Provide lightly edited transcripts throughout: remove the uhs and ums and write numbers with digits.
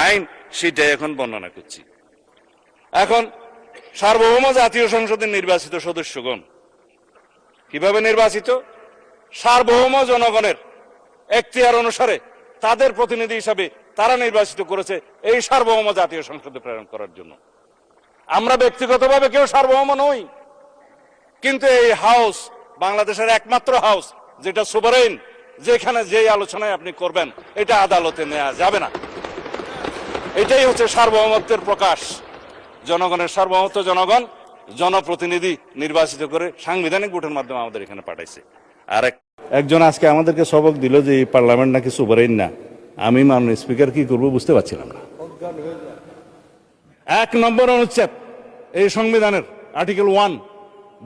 আইন সেটাই এখন বর্ণনা করছি। এখন সার্বভৌম জাতীয় সংসদের নির্বাচিত সদস্যগণ কিভাবে নির্বাচিত? সার্বভৌম জনগণের এখতিয়ার অনুসারে তাদের প্রতিনিধি হিসাবে তারা নির্বাচিত করেছে এই সার্বভৌম জাতীয় সংসদে প্রেরণ করার জন্য। আমরা ব্যক্তিগতভাবে কেউ সার্বভৌম নই, কিন্তু এই হাউস বাংলাদেশের একমাত্র হাউস যেটা সুভারেইন, যেখানে যেই আলোচনায় আপনি করবেন এটা আদালতে নেওয়া যাবে না। এটাই হচ্ছে সার্বভৌমত্বের প্রকাশ। জনগণের সার্বভৌমত্ব, জনগণ জনপ্রতিনিধি নির্বাচিত করে সাংবিধানিক ভোটের মাধ্যমে আমাদের এখানে পাঠাইছে। আর একজন আজকে আমাদেরকে সবক দিল যে এই পার্লামেন্ট নাকি সুভারেইন না। আমি মাননীয় স্পিকার কি করবো বুঝতে পারছিলাম না। 1 নম্বর অনুচ্ছেদ এই সংবিধানের article 1,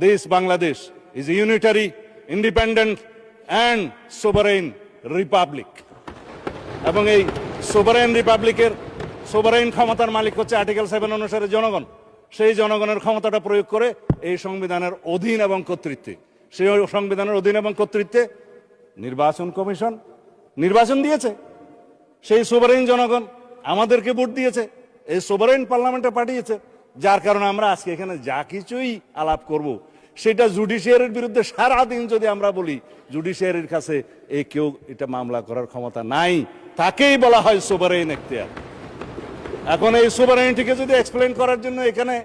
this Bangladesh is a unitary, independent and sovereign republic. এবং এই সোভারেইন রিপাবলিকের সোভারেইন ক্ষমতার মালিক হচ্ছে আর্টিকেল 7 অনুসারে জনগণ। সেই জনগণের ক্ষমতাটা প্রয়োগ করে এই সংবিধানের অধীন এবং কর্তৃত্বে, সেই সংবিধানের অধীন এবং কর্তৃত্বে নির্বাচন কমিশন নির্বাচন দিয়েছে। সেই সোভারেইন জনগণ আমাদেরকে ভোট দিয়েছে, এই সোভারেইন পার্লামেন্টে পাঠিয়েছে। যার কারণে আমরা আজকে এখানে যা কিছুই আলাপ করব সেটা জুডিশিয়ারির বিরুদ্ধে সারাদিন যদি আমরা বলি, জুডিশিয়ারির কাছে এই কেউ এটা মামলা করার ক্ষমতা নাই, তাকেই বলা হয় সোভারেইন এখতিয়ার। এখন এই সোভারেইনটিকে যদি এক্সপ্লেন করার জন্য এখানে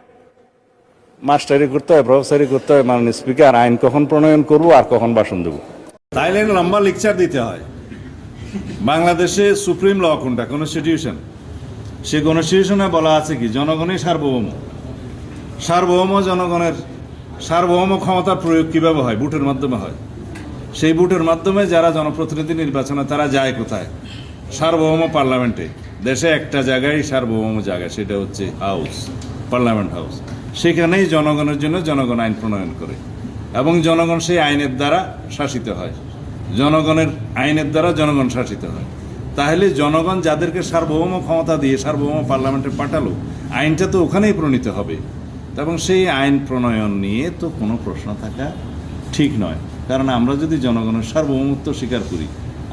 মাস্টারি করতে হয়, প্রফেসরি করতে হয়, মাননীয় স্পিকার আইন কখন প্রণয়ন করবো আর কখন ভাষণ দেবো, তাইলে লম্বা লেকচার দিতে হয়। বাংলাদেশে সুপ্রিম ল কোনটা? কনস্টিটিউশন। সে কনস্টিটিউশনে বলা আছে কি জনগণই সার্বভৌম। সার্বভৌম জনগণের সার্বভৌম ক্ষমতার প্রয়োগ কিভাবে হয়? ভোটের মাধ্যমে হয়। সেই ভোটের মাধ্যমে যারা জনপ্রতিনিধি নির্বাচনে তারা যায় কোথায়? সার্বভৌম পার্লামেন্টে। দেশে একটা জায়গায় সার্বভৌম জায়গা, সেটা হচ্ছে হাউস, পার্লামেন্ট হাউস। সেখানেই জনগণের জন্য জনগণ আইন প্রণয়ন করে এবং জনগণ সেই আইনের দ্বারা শাসিত হয়। জনগণের আইনের দ্বারা জনগণ শাসিত হয়। তাহলে জনগণ যাদেরকে সার্বভৌম ক্ষমতা দিয়ে সার্বভৌম পার্লামেন্টে পাঠালো, আইনটা তো ওখানেই প্রণীত হবে। এবং সেই আইন প্রণয়ন নিয়ে তো কোনো প্রশ্ন থাকা ঠিক নয়। কারণ আমরা যদি জনগণের সার্বভৌমত্ব স্বীকার করি,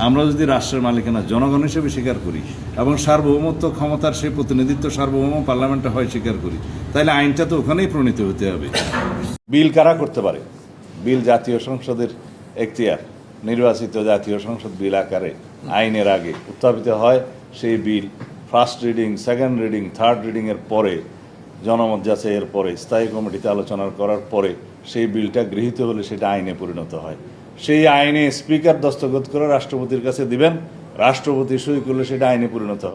আমরা যদি রাষ্ট্রের মালিকানা জনগণ হিসেবে স্বীকার করি এবং সার্বভৌমত্ব ক্ষমতার সেই প্রতিনিধিত্ব সার্বভৌম পার্লামেন্টে হয় স্বীকার করি, তাহলে আইনটা তো ওখানেই প্রণীত হতে হবে। বিল কারা করতে পারে? বিল জাতীয় সংসদের এখতিয়ার। নির্বাচিত জাতীয় সংসদ বিল আকারে আইনের আগে উত্থাপিত হয়। সেই bill first reading, second reading, third রিডিংয়ের পরে, জনমত যাচাইয়ের পরে, স্থায়ী কমিটিতে আলোচনা করার পরে সেই বিলটা গৃহীত হলে সেটা আইনে পরিণত হয়। সেই আইনে স্পিকার দস্তখত করে রাষ্ট্রপতির কাছে দিবেন, রাষ্ট্রপতি সই করলে সেটা আইনে পরিণত হবে।